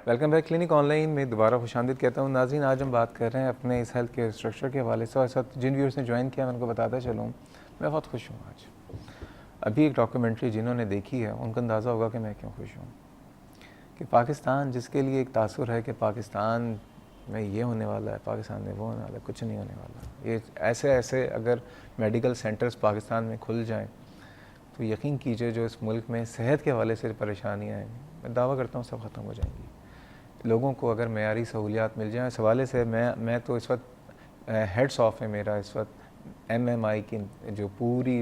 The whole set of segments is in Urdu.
Welcome back clinic on line میں دوبارہ خوش آمدید کہتا ہوں. ناظرین, آج ہم بات کر رہے ہیں اپنے اس ہیلتھ کیئر اسٹرکچر کے حوالے سے, اور اس وقت جن ویورس نے جوائن کیا میں ان کو بتاتا چلوں میں بہت خوش ہوں. آج ابھی ایک ڈاکیومنٹری جنہوں نے دیکھی ہے ان کو اندازہ ہوگا کہ میں کیوں خوش ہوں, کہ پاکستان جس کے لیے ایک تاثر ہے کہ پاکستان میں یہ ہونے والا ہے, پاکستان میں وہ ہونے والا ہے, کچھ نہیں ہونے والا. یہ ایسے اگر میڈیکل سینٹرز پاکستان میں کھل جائیں تو یقین کیجئے جو اس ملک میں صحت کے حوالے سے پریشانیاں ہیں میں دعویٰ کرتا ہوں سب ختم ہو جائیں گی. لوگوں کو اگر معیاری سہولیات مل جائیں, اس حوالے سے میں تو اس وقت ہیڈس آف ہے میرا اس وقت MMI کی جو پوری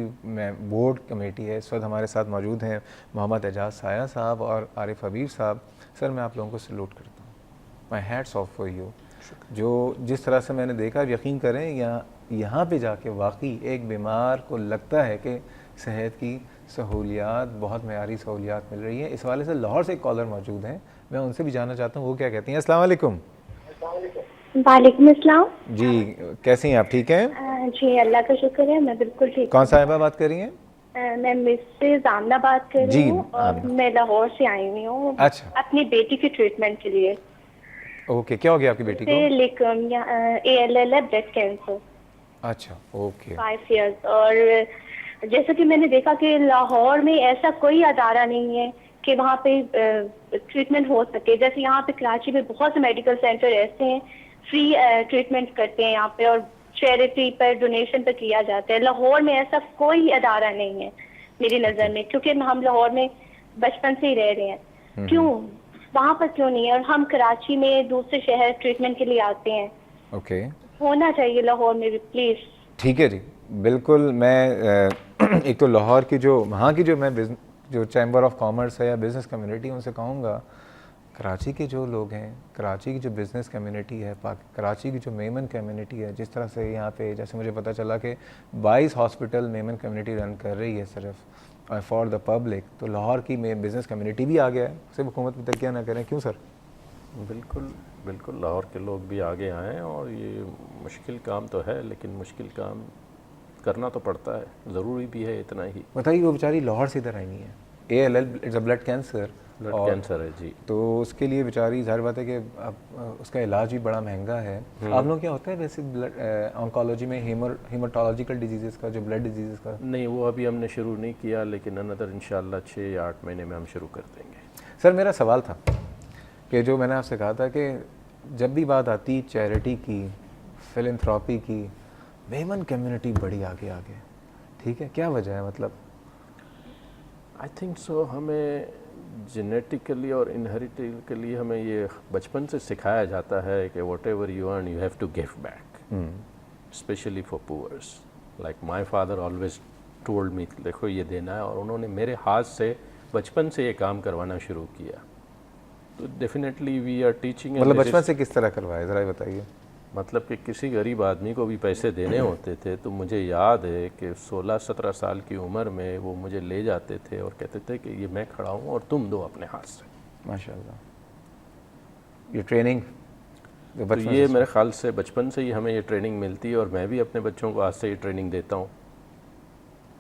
بورڈ کمیٹی ہے. اس وقت ہمارے ساتھ موجود ہیں محمد اعجاز سایہ صاحب اور عارف حبیب صاحب. سر میں آپ لوگوں کو سلوٹ کرتا ہوں, مائی ہیڈس آف فار یو. جو جس طرح سے میں نے دیکھا, یقین کریں یہاں پہ جا کے واقعی ایک بیمار کو لگتا ہے کہ صحت کی سہولیات, بہت معیاری سہولیات مل رہی ہیں. اس حوالے سے لاہور سے ایک کالر موجود ہیں, میں ان سے بھی جاننا چاہتا ہوں وہ کیا کہتی ہیں. السلام علیکم. وعلیکم السلام. جی کیسی ہیں آپ, ٹھیک ہیں؟ جی اللہ کا شکر ہے, میں بالکل ٹھیک کون ہوں. صاحبہ بات کر رہی ہیں؟ میں مسز آمنہ بات کر رہی جی ہوں اور آمنہ. میں لاہور سے آئی ہوئی ہوں اچھا اپنی بیٹی کی ٹریٹمنٹ کے لیے. اوکے, کیا ہو گیا آپ کی بیٹی کو؟ ALL ہے, بریسٹ کینسر. اچھا اوکے. 5 ایئرس. اور جیسا کہ میں نے دیکھا کہ لاہور میں ایسا کوئی ادارہ نہیں ہے کہ وہاں پہ ٹریٹمنٹ ہو سکے. جیسے یہاں پہ کراچی میں بہت سے میڈیکل سینٹر ایسے ہیں فری ٹریٹمنٹ کرتے ہیں یہاں پہ, اور چیریٹی پر ڈونیشن پہ کیا جاتا ہے. لاہور میں ایسا کوئی ادارہ نہیں ہے میری نظر میں, کیونکہ ہم لاہور میں بچپن سے ہی رہ رہے ہیں. کیوں وہاں پر کیوں نہیں ہے؟ اور ہم کراچی میں دوسرے شہر ٹریٹمنٹ کے لیے آتے ہیں. اوکے ہونا چاہیے لاہور میں بھی پلیز. ٹھیک ہے جی بالکل. میں ایک تو لاہور کی جو وہاں کی جو چیمبر آف کامرس ہے یا بزنس کمیونٹی, ان سے کہوں گا کراچی کے جو لوگ ہیں, کراچی کی جو بزنس کمیونٹی ہے, کراچی کی جو میمن کمیونٹی ہے, جس طرح سے یہاں پہ جیسے مجھے پتہ چلا کہ 22 ہاسپٹل میمن کمیونٹی رن کر رہی ہے صرف فار دا پبلک, تو لاہور کی بزنس کمیونٹی بھی آ گیا ہے. صرف حکومت پہ تکیہ نہ کریں. کیوں سر؟ بالکل لاہور کے لوگ بھی آگے آئیں, اور یہ مشکل کام تو ہے لیکن مشکل کام کرنا تو پڑتا ہے, ضروری بھی ہے اتنا ہی. بتائیے وہ بیچاری لاہور سے ادھر آئی نہیں ہے, ALL it's a blood cancer. Blood cancer ہے جی. تو اس کے لیے بیچاری ظاہر بات ہے کہ اب اس کا علاج بھی بڑا مہنگا ہے. آپ لوگ کیا ہوتا ہے ویسے بلڈ آنکالوجی میں ہیماٹولوجیکل ڈیزیزز کا, جو بلڈ ڈیزیزز کا؟ نہیں وہ ابھی ہم نے شروع نہیں کیا, لیکن انادر انشاءاللہ 6 یا 8 مہینے میں ہم شروع کر دیں گے. سر میرا سوال تھا کہ جو میں نے آپ سے کہا تھا کہ جب بھی بات آتی چیریٹی کی, فلنتھراپی کی, میمن کمیونٹی بڑی آگے ٹھیک ہے, کیا وجہ ہے؟ مطلب آئی تھنک سو ہمیں جینیٹیکلی اور انہیریٹیکلی ہمیں یہ بچپن سے سکھایا جاتا ہے کہ whatever you earn you have to give back, especially for poors. Like my father always told me دیکھو یہ دینا ہے, اور انہوں نے میرے ہاتھ سے بچپن سے یہ کام کروانا شروع کیا. تو ڈیفینیٹلی وی آر ٹیچنگ. مطلب بچپن سے کس طرح کروایا ذرا بتائیے. مطلب کہ کسی غریب آدمی کو بھی پیسے دینے ہوتے تھے تو مجھے یاد ہے کہ 16-17 سال کی عمر میں وہ مجھے لے جاتے تھے اور کہتے تھے کہ یہ میں کھڑا ہوں اور تم دو اپنے ہاتھ سے. ماشاء اللہ. یہ ٹریننگ تو یہ میرے خیال سے بچپن سے ہی ہمیں یہ ٹریننگ ملتی ہے, اور میں بھی اپنے بچوں کو آج سے یہ ٹریننگ دیتا ہوں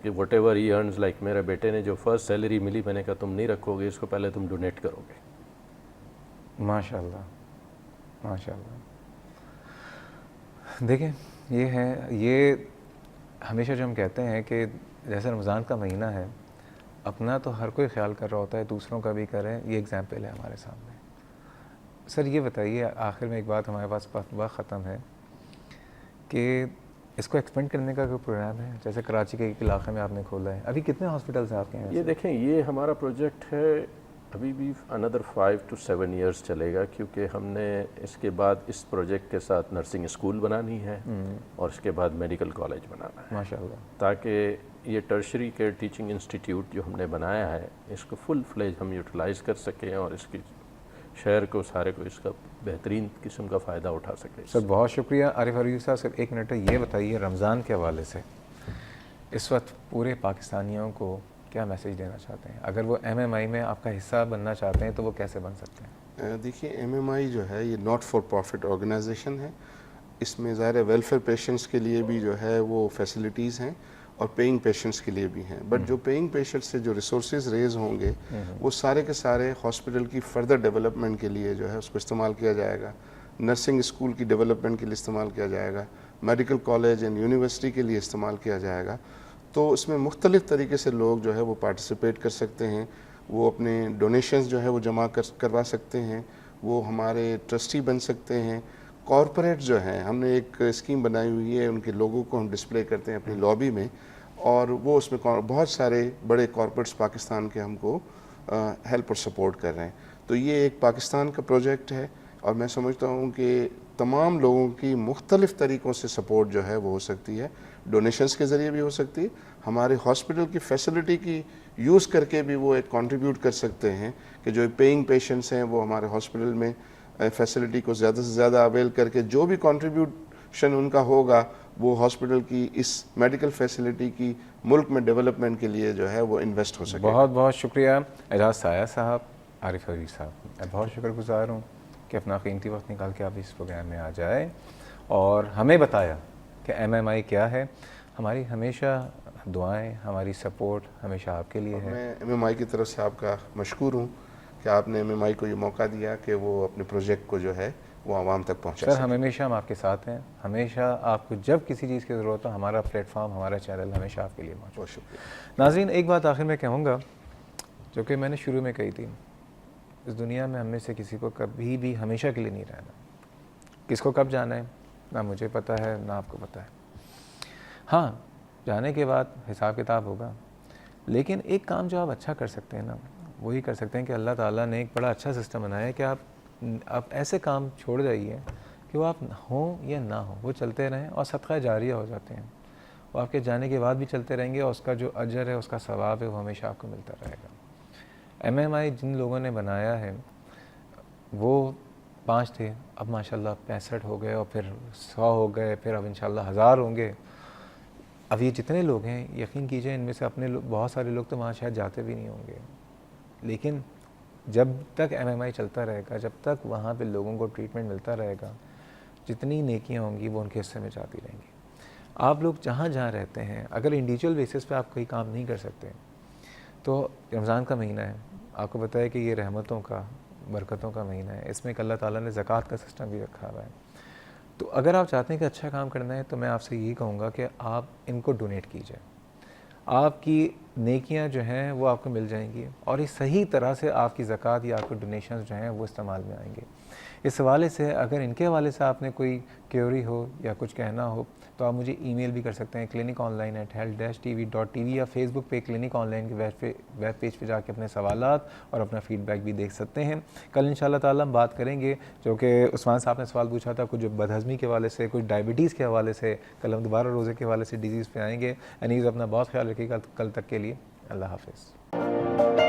کہ what ever he earns. Like میرے بیٹے نے جو فرسٹ سیلری ملی, میں نے کہا تم نہیں رکھو گے اس کو, پہلے تم ڈونیٹ کرو گے. ماشاء اللہ ماشاء اللہ. دیکھیں یہ ہمیشہ جو ہم کہتے ہیں کہ جیسے رمضان کا مہینہ ہے, اپنا تو ہر کوئی خیال کر رہا ہوتا ہے, دوسروں کا بھی کریں, یہ ایگزامپل ہے ہمارے سامنے. سر یہ بتائیے آخر میں ایک بات, ہمارے پاس وقت ختم ہے, کہ اس کو ایکسپینڈ کرنے کا کوئی پروگرام ہے؟ جیسے کراچی کے ایک علاقے میں آپ نے کھولا ہے, ابھی کتنے ہاسپٹلس ہیں آپ کے یہاں؟ یہ دیکھیں یہ ہمارا پروجیکٹ ہے, ابھی بھی another 5 to 7 years چلے گا, کیونکہ ہم نے اس کے بعد اس پروجیکٹ کے ساتھ نرسنگ اسکول بنانی ہے اور اس کے بعد میڈیکل کالج بنانا ہے. ماشاء اللہ. تاکہ یہ ٹرشری کیئر ٹیچنگ انسٹیٹیوٹ جو ہم نے بنایا ہے اس کو فل فلیج ہم یوٹیلائز کر سکیں, اور اس کی شہر کو سارے کو اس کا بہترین قسم کا فائدہ اٹھا سکے. سر بہت شکریہ. عارف حبیب صاحب صرف 1 منٹ یہ بتائیے, رمضان کے حوالے سے اس وقت پورے پاکستانیوں کو کیا میسیج دینا چاہتے ہیں؟ اگر وہ MMI میں آپ کا حصہ بننا چاہتے ہیں تو وہ کیسے بن سکتے ہیں؟ دیکھیے MMI جو ہے یہ ناٹ فار پروفٹ آرگنائزیشن ہے. اس میں ظاہر ویلفیئر پیشنٹس کے لیے بھی جو ہے وہ فیسلٹیز ہیں, اور پیئنگ پیشنٹس کے لیے بھی ہیں. بٹ جو پیئنگ پیشنٹ سے جو ریسورسز ریز ہوں گے وہ سارے کے سارے ہاسپٹل کی فردر ڈیولپمنٹ کے لیے جو ہے اس کو استعمال کیا جائے گا, نرسنگ اسکول کی ڈیولپمنٹ کے لیے استعمال کیا جائے گا, میڈیکل کالج اینڈ یونیورسٹی کے لیے استعمال کیا جائے گا. تو اس میں مختلف طریقے سے لوگ جو ہے وہ پارٹیسپیٹ کر سکتے ہیں, وہ اپنے ڈونیشنز جو ہے وہ جمع کروا سکتے ہیں, وہ ہمارے ٹرسٹی بن سکتے ہیں. کارپوریٹ جو ہیں, ہم نے ایک اسکیم بنائی ہوئی ہے, ان کے لوگوں کو ہم ڈسپلے کرتے ہیں اپنی لابی میں, اور وہ اس میں بہت سارے بڑے کارپوریٹس پاکستان کے ہم کو ہیلپ اور سپورٹ کر رہے ہیں. تو یہ ایک پاکستان کا پروجیکٹ ہے, اور میں سمجھتا ہوں کہ تمام لوگوں کی مختلف طریقوں سے سپورٹ جو ہے وہ ہو سکتی ہے. ڈونیشنز کے ذریعے بھی ہو سکتی ہے, ہمارے ہاسپٹل کی فیسلٹی کی یوز کر کے بھی وہ ایک کنٹریبیوٹ کر سکتے ہیں کہ جو پیئنگ پیشنٹس ہیں وہ ہمارے ہاسپٹل میں فیسلٹی کو زیادہ سے زیادہ اویل کر کے جو بھی کنٹریبیوشن ان کا ہوگا وہ ہاسپٹل کی اس میڈیکل فیسلٹی کی ملک میں ڈیولپمنٹ کے لیے جو ہے وہ انویسٹ ہو سکے. بہت بہت شکریہ اعجاز سایہ صاحب, عارف حبیب صاحب, میں بہت شکر گزار ہوں کہ اپنا قیمتی وقت نکال کے آپ اس پروگرام میں آ جائے اور ہمیں بتایا کہ MMI کیا ہے. ہماری ہمیشہ دعائیں, ہماری سپورٹ ہمیشہ آپ کے لیے ہے. میں MMI کی طرف سے آپ کا مشکور ہوں کہ آپ نے MMI کو یہ موقع دیا کہ وہ اپنے پروجیکٹ کو جو ہے وہ عوام تک پہنچا سر, ہم آپ کے ساتھ ہیں, ہمیشہ آپ کو جب کسی چیز کی ضرورت ہو ہمارا پلیٹ فارم, ہمارا چینل ہمیشہ آپ کے لیے موجود. بہت شکریہ. ناظرین, ایک بات آخر میں کہوں گا جو کہ میں نے شروع میں کہی تھی, اس دنیا میں ہم میں سے کسی کو کبھی بھی ہمیشہ کے لیے نہیں رہنا. کس کو کب جانا ہے نہ مجھے پتہ ہے نہ آپ کو پتہ ہے. ہاں, جانے کے بعد حساب کتاب ہوگا, لیکن ایک کام جو آپ اچھا کر سکتے ہیں نا وہی کر سکتے ہیں کہ اللہ تعالیٰ نے ایک بڑا اچھا سسٹم بنایا ہے کہ آپ ایسے کام چھوڑ جائیے کہ وہ آپ ہوں یا نہ ہوں وہ چلتے رہیں اور صدقہ جاریہ ہو جاتے ہیں. وہ آپ کے جانے کے بعد بھی چلتے رہیں گے اور اس کا جو اجر ہے, اس کا ثواب ہے, وہ ہمیشہ آپ کو ملتا رہے گا. MMI جن لوگوں نے بنایا ہے وہ 5 تھے, اب ماشاءاللہ 65 ہو گئے, اور پھر 100 ہو گئے, پھر اب انشاءاللہ 1000 ہوں گے. اب یہ جتنے لوگ ہیں یقین کیجئے ان میں سے اپنے بہت سارے لوگ تو وہاں شاید جاتے بھی نہیں ہوں گے, لیکن جب تک MMI چلتا رہے گا, جب تک وہاں پہ لوگوں کو ٹریٹمنٹ ملتا رہے گا, جتنی نیکیاں ہوں گی وہ ان کے حصے میں جاتی رہیں گی. آپ لوگ جہاں جہاں رہتے ہیں, اگر انڈیویجول بیسس پہ آپ کوئی کام نہیں کر سکتے تو رمضان کا مہینہ ہے, آپ کو پتہ ہے کہ یہ رحمتوں کا, برکتوں کا مہینہ ہے, اس میں کہ اللہ تعالیٰ نے زکوٰۃ کا سسٹم بھی رکھا ہوا ہے. تو اگر آپ چاہتے ہیں کہ اچھا کام کرنا ہے تو میں آپ سے یہی کہوں گا کہ آپ ان کو ڈونیٹ کیجئے. آپ کی نیکیاں جو ہیں وہ آپ کو مل جائیں گی, اور اس صحیح طرح سے آپ کی زکوٰۃ یا آپ کے ڈونیشنز جو ہیں وہ استعمال میں آئیں گے. اس حوالے سے اگر ان کے حوالے سے آپ نے کوئی کیوری ہو یا کچھ کہنا ہو تو آپ مجھے ای میل بھی کر سکتے ہیں cliniconline@health-tv.tv, یا فیس بک پہ کلینک آن لائن کے ویب پیج پہ جا کے اپنے سوالات اور اپنا فیڈ بیک بھی دیکھ سکتے ہیں. کل انشاءاللہ تعالیٰ ہم بات کریں گے, جو کہ عثمان صاحب نے سوال پوچھا تھا, کچھ بدہضمی کے حوالے سے, کچھ ڈائبٹیز کے حوالے سے. کل ہم دوبارہ روزے کے حوالے سے ڈیزیز پہ آئیں گے. انیز اپنا بہت خیال رکھیے گا. کل تک کے لیے اللہ حافظ.